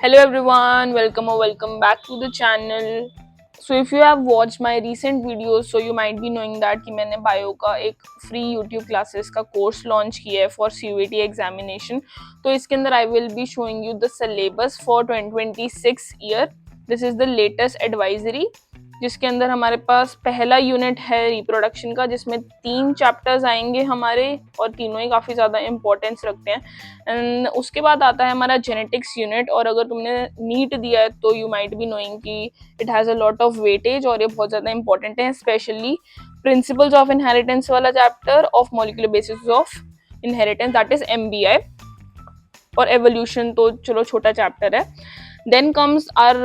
Hello everyone, welcome back to the channel. So if you have watched my recent videos, so you might be knowing that कि मैंने bio का एक free YouTube classes का course launch किया है for CUET examination. तो इसके अंदर I will be showing you the syllabus for 2026 year. This is the latest advisory जिसके अंदर हमारे पास पहला यूनिट है रिप्रोडक्शन का, जिसमें 3 चैप्टर्स आएंगे हमारे और तीनों ही काफ़ी ज़्यादा इंपॉर्टेंस रखते हैं. एंड उसके बाद आता है हमारा जेनेटिक्स यूनिट. और अगर तुमने नीट दिया है तो यू माइट बी नोइंग कि it has a lot of weightage और ये बहुत ज़्यादा इंपॉर्टेंट है, स्पेशली प्रिंसिपल्स ऑफ इनहेरिटेंस वाला chapter of molecular basis of inheritance, that is MBI. और एवोल्यूशन तो चलो छोटा चैप्टर है. Then comes our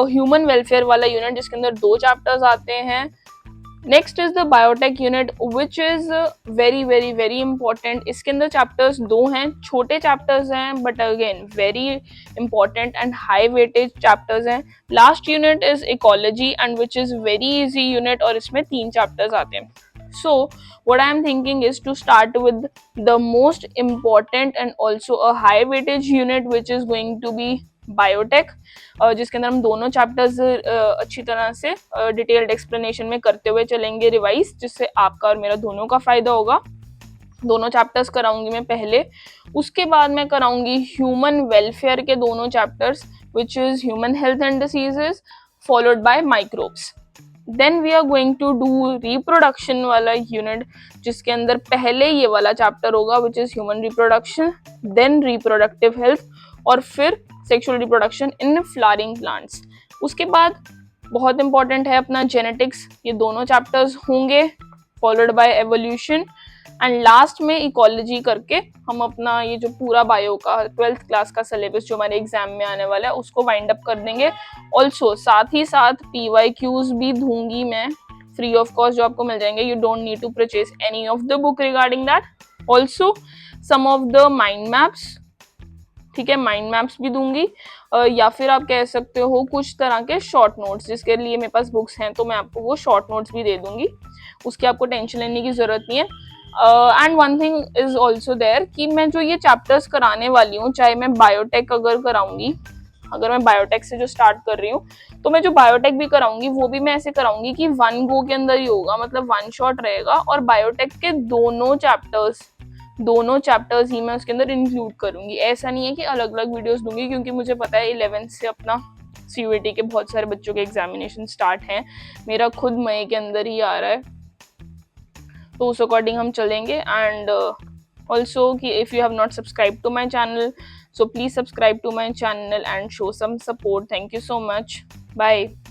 human welfare वाला यूनिट जिसके अंदर 2 चैप्टर्स आते हैं. Next is the biotech unit which is very very very important. इसके अंदर चैप्टर्स 2 हैं, छोटे चैप्टर्स हैं but again very important and high weightage chapters हैं. Last unit is ecology and which is very easy unit और इसमें 3 chapters आते हैं. So what I am thinking is to start with the most important and also a high weightage unit which is going to be biotech, जिसके अंदर हम दोनों chapters अच्छी तरह से डिटेल्ड एक्सप्लेनेशन में करते हुए चलेंगे रिवाइज, जिससे आपका और मेरा दोनों का फायदा होगा. दोनों चैप्टर्स कराऊंगी मैं पहले, उसके बाद मैं कराऊंगी ह्यूमन वेलफेयर के दोनों chapters which is human health and diseases followed by microbes. Then we are going to do reproduction वाला यूनिट जिसके अंदर पहले ये वाला चैप्टर होगा which is human reproduction, then reproductive health और फिर sexual reproduction in flowering plants. उसके बाद बहुत इंपॉर्टेंट है अपना जेनेटिक्स, ये दोनों चैप्टर्स होंगे followed by evolution and last में इकोलॉजी करके हम अपना ये जो पूरा बायो का 12th क्लास का सिलेबस जो हमारे एग्जाम में आने वाला है उसको वाइंड अप कर देंगे. ऑल्सो साथ ही साथ PYQs भी दूंगी मैं फ्री ऑफ कॉस्ट जो आपको मिल जाएंगे. You don't need to purchase any of the book regarding that. Also some of the mind maps, ठीक है, माइंड मैप्स भी दूंगी. या फिर आप कह सकते हो कुछ तरह के शॉर्ट नोट्स जिसके लिए मेरे पास बुक्स हैं तो मैं आपको वो शॉर्ट नोट्स भी दे दूंगी, उसकी आपको टेंशन लेने की जरूरत नहीं है. And one thing is also there कि मैं जो ये चैप्टर्स कराने वाली हूँ, चाहे मैं बायोटेक अगर कराऊंगी, अगर मैं बायोटेक से जो स्टार्ट कर रही हूँ तो मैं जो बायोटेक भी कराऊंगी वो भी मैं ऐसे कराऊंगी कि 1 गो के अंदर ही होगा, मतलब 1 शॉट रहेगा. और बायोटेक के दोनों चैप्टर्स ही मैं उसके अंदर इंक्लूड करूंगी. ऐसा नहीं है कि अलग अलग वीडियोस दूंगी, क्योंकि मुझे पता है 11th से अपना CUET के बहुत सारे बच्चों के एग्जामिनेशन स्टार्ट हैं. मेरा खुद मई के अंदर ही आ रहा है, तो उस अकॉर्डिंग हम चलेंगे. एंड ऑल्सो कि if you have not subscribe to my channel, so please subscribe to my channel and show some support. Thank you so much. Bye.